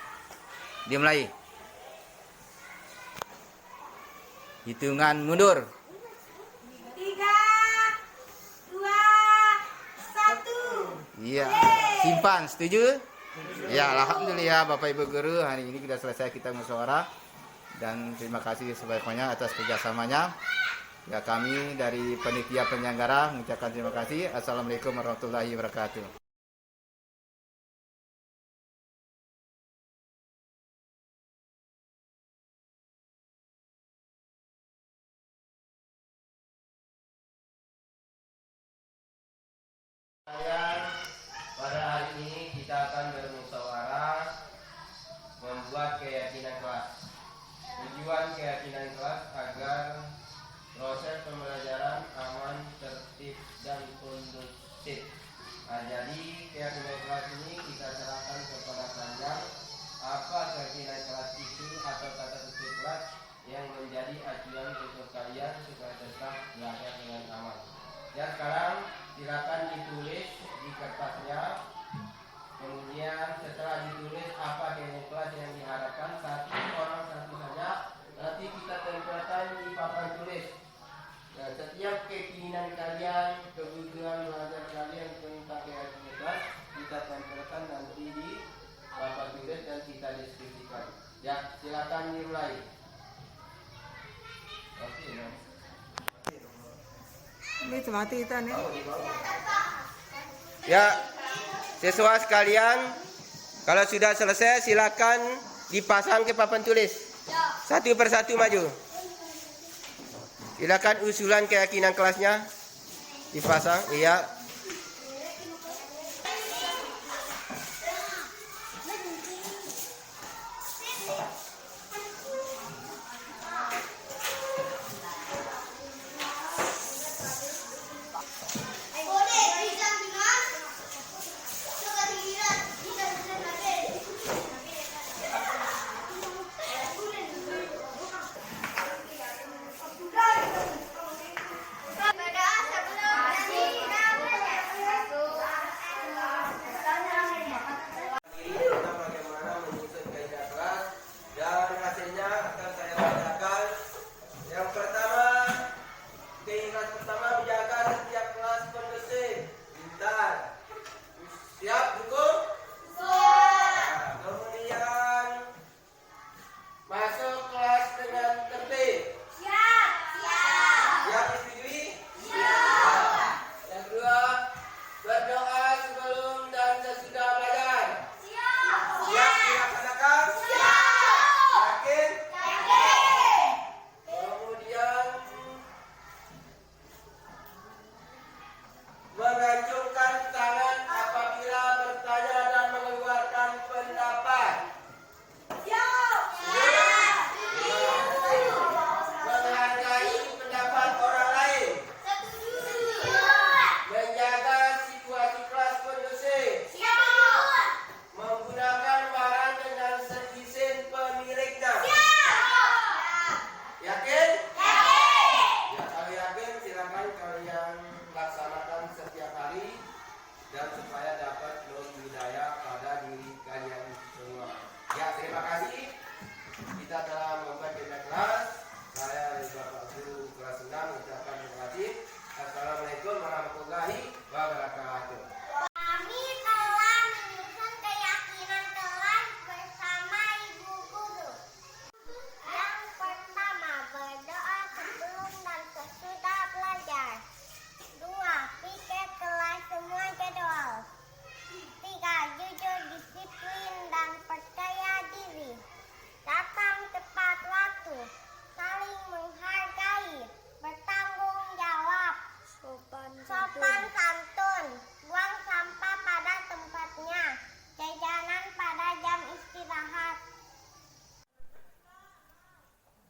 dimulai. Hitungan mundur. 3, 2, 1. Iya. Simpan. Setuju? Ya, alhamdulillah Bapak Ibu Guru, hari ini kita selesai kita musyawarah dan terima kasih sebanyak-banyaknya atas kerjasamanya. Ya, kami dari panitia penyelenggara mengucapkan terima kasih. Assalamualaikum warahmatullahi wabarakatuh. Pada hari ini kita akan bermusyawarah membuat keyakinan kelas. Tujuan keyakinan kelas agar proses pembelajaran aman, tertib, dan kondusif. Jadi keyakinan kelas ini kita serahkan kepada kalian. Apa keyakinan kelas itu atau tata tertib kelas yang menjadi acuan untuk kalian supaya tetap belajar dengan aman. Ya, sekarang silakan ditulis di kertasnya. Kemudian setelah ditulis apa keinginan kelas yang diharapkan, satu orang satu saja. Nanti kita tempelkan di papan tulis. Nah, setiap keinginan kalian, kebutuhan belajar kalian tentang keyakinan kelas kita tempelkan nanti di papan tulis dan kita diskusikan. Ya, silakan dimulai. Oke, ya, siswa sekalian, kalau sudah selesai silakan dipasang ke papan tulis. Satu persatu maju. Silakan usulan keyakinan kelasnya dipasang. Iya.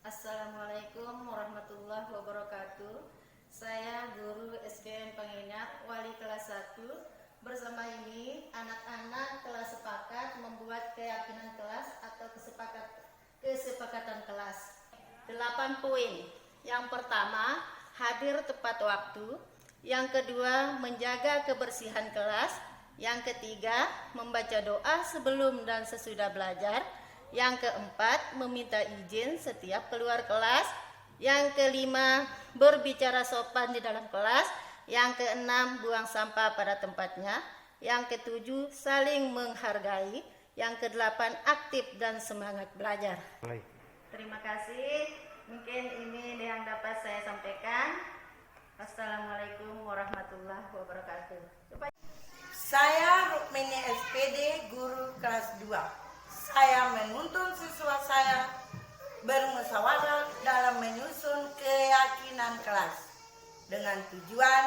Assalamualaikum warahmatullahi wabarakatuh. Saya guru SDN Pengingat, wali kelas 1. Bersama ini anak-anak telah sepakat membuat keyakinan kelas atau kesepakatan kelas. 8 poin. Yang pertama, hadir tepat waktu. Yang kedua, menjaga kebersihan kelas. Yang ketiga, membaca doa sebelum dan sesudah belajar. Yang keempat, meminta izin setiap keluar kelas. Yang kelima, berbicara sopan di dalam kelas. Yang keenam, buang sampah pada tempatnya. Yang ketujuh, saling menghargai. Yang kedelapan, aktif dan semangat belajar. Terima kasih. Mungkin ini yang dapat saya sampaikan. Assalamualaikum warahmatullahi wabarakatuh. Saya Rukmini SPD, guru kelas 2. Saya menuntun siswa saya bermusyawarah dalam menyusun keyakinan kelas dengan tujuan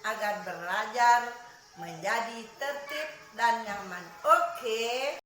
agar belajar menjadi tertib dan nyaman. Oke.